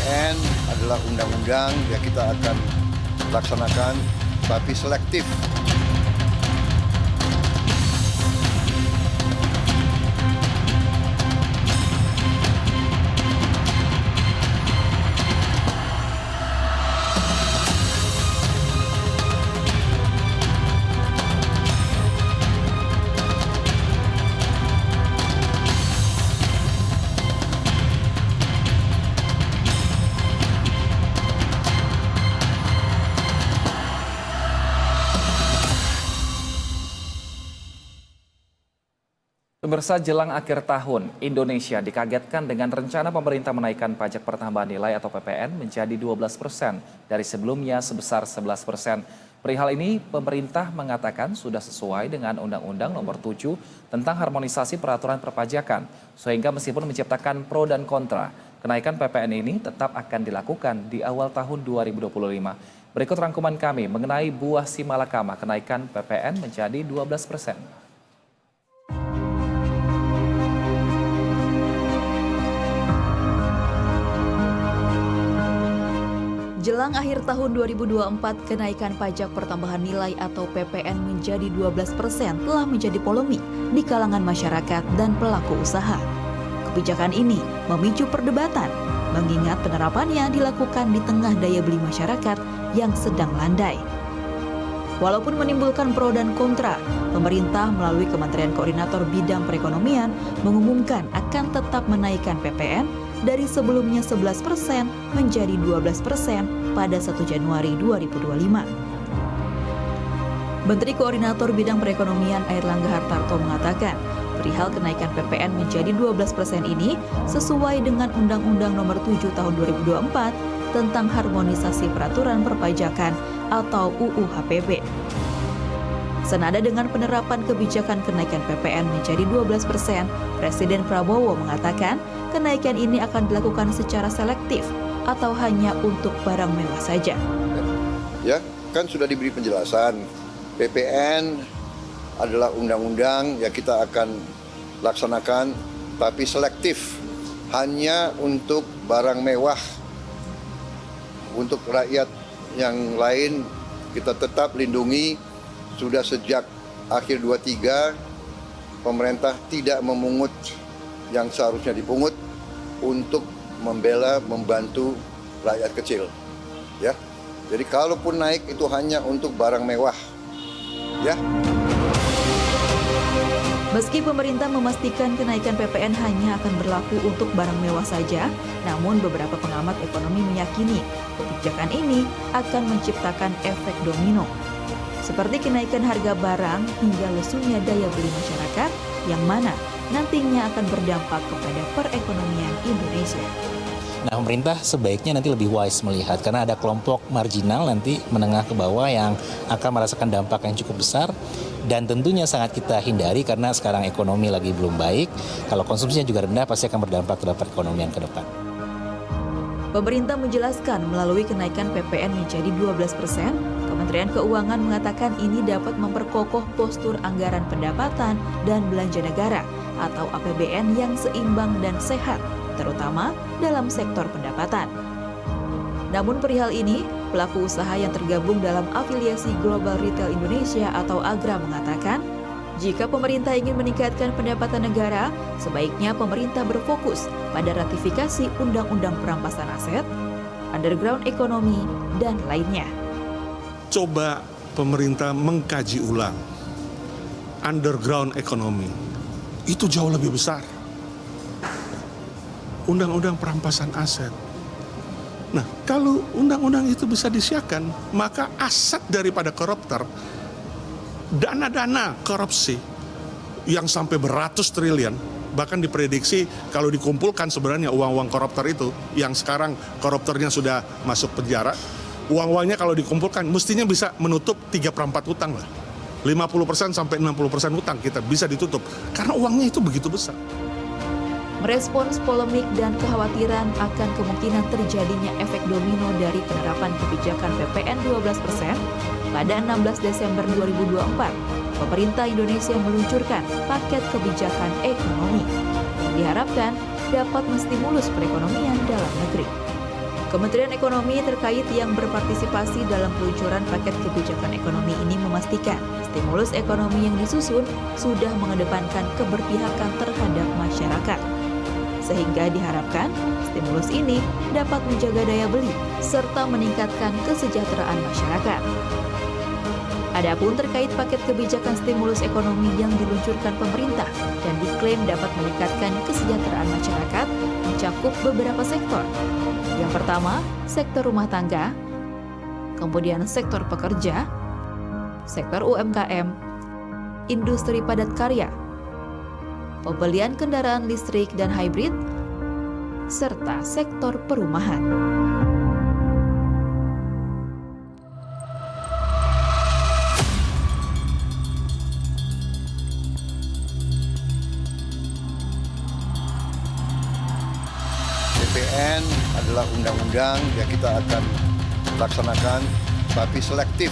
PPN adalah undang-undang yang kita akan laksanakan, tapi selektif. Pemirsa, jelang akhir tahun, Indonesia dikagetkan dengan rencana pemerintah menaikkan pajak pertambahan nilai atau PPN menjadi 12% dari sebelumnya sebesar 11%. Perihal ini, pemerintah mengatakan sudah sesuai dengan Undang-Undang Nomor 7 tentang harmonisasi peraturan perpajakan, sehingga meskipun menciptakan pro dan kontra, kenaikan PPN ini tetap akan dilakukan di awal tahun 2025. Berikut rangkuman kami mengenai buah si malakama kenaikan PPN menjadi 12%. Jelang akhir tahun 2024, kenaikan pajak pertambahan nilai atau PPN menjadi 12% telah menjadi polemik di kalangan masyarakat dan pelaku usaha. Kebijakan ini memicu perdebatan, mengingat penerapannya dilakukan di tengah daya beli masyarakat yang sedang landai. Walaupun menimbulkan pro dan kontra, pemerintah melalui Kementerian Koordinator Bidang Perekonomian mengumumkan akan tetap menaikkan PPN dari sebelumnya 11% menjadi 12% pada 1 Januari 2025. Menteri Koordinator Bidang Perekonomian Airlangga Hartarto mengatakan, perihal kenaikan PPN menjadi 12% ini sesuai dengan Undang-Undang Nomor 7 Tahun 2024 tentang harmonisasi peraturan perpajakan atau UU HPP. Senada dengan penerapan kebijakan kenaikan PPN menjadi 12%, Presiden Prabowo mengatakan kenaikan ini akan dilakukan secara selektif atau hanya untuk barang mewah saja. Ya, kan sudah diberi penjelasan. PPN adalah undang-undang yang kita akan laksanakan, tapi selektif, hanya untuk barang mewah. Untuk rakyat yang lain kita tetap lindungi. Sudah sejak akhir 23, pemerintah tidak memungut yang seharusnya dipungut untuk membantu rakyat kecil. Ya, jadi kalaupun naik itu hanya untuk barang mewah. Ya. Meski pemerintah memastikan kenaikan PPN hanya akan berlaku untuk barang mewah saja, namun beberapa pengamat ekonomi meyakini kebijakan ini akan menciptakan efek domino. Seperti kenaikan harga barang hingga lesunya daya beli masyarakat, yang mana nantinya akan berdampak kepada perekonomian Indonesia. Nah, pemerintah sebaiknya nanti lebih wise melihat, karena ada kelompok marginal nanti menengah ke bawah yang akan merasakan dampak yang cukup besar, dan tentunya sangat kita hindari karena sekarang ekonomi lagi belum baik. Kalau konsumsinya juga rendah, pasti akan berdampak terhadap perekonomian ke depan. Pemerintah menjelaskan melalui kenaikan PPN menjadi 12%, Kementerian Keuangan mengatakan ini dapat memperkokoh postur anggaran pendapatan dan belanja negara atau APBN yang seimbang dan sehat, terutama dalam sektor pendapatan. Namun perihal ini, pelaku usaha yang tergabung dalam afiliasi Global Retail Indonesia atau AGRA mengatakan, jika pemerintah ingin meningkatkan pendapatan negara, sebaiknya pemerintah berfokus pada ratifikasi Undang-Undang Perampasan Aset, Underground Ekonomi, dan lainnya. Coba pemerintah mengkaji ulang underground ekonomi, itu jauh lebih besar. Undang-undang perampasan aset. Nah, kalau undang-undang itu bisa disiapkan, maka aset daripada koruptor, dana-dana korupsi yang sampai beratus triliun, bahkan diprediksi kalau dikumpulkan sebenarnya uang-uang koruptor itu, yang sekarang koruptornya sudah masuk penjara, uang-uangnya kalau dikumpulkan mestinya bisa menutup 3/4 utang lah. 50% sampai 60% utang kita bisa ditutup karena uangnya itu begitu besar. Merespons polemik dan kekhawatiran akan kemungkinan terjadinya efek domino dari penerapan kebijakan PPN 12%, pada 16 Desember 2024, pemerintah Indonesia meluncurkan paket kebijakan ekonomi yang diharapkan dapat menstimulus perekonomian dalam negeri. Kementerian Ekonomi terkait yang berpartisipasi dalam peluncuran paket kebijakan ekonomi ini memastikan stimulus ekonomi yang disusun sudah mengedepankan keberpihakan terhadap masyarakat. Sehingga diharapkan stimulus ini dapat menjaga daya beli serta meningkatkan kesejahteraan masyarakat. Adapun terkait paket kebijakan stimulus ekonomi yang diluncurkan pemerintah dan diklaim dapat meningkatkan kesejahteraan masyarakat mencakup beberapa sektor. Yang pertama, sektor rumah tangga, kemudian sektor pekerja, sektor UMKM, industri padat karya, pembelian kendaraan listrik dan hybrid, serta sektor perumahan. PPN adalah undang-undang yang kita akan laksanakan, tapi selektif.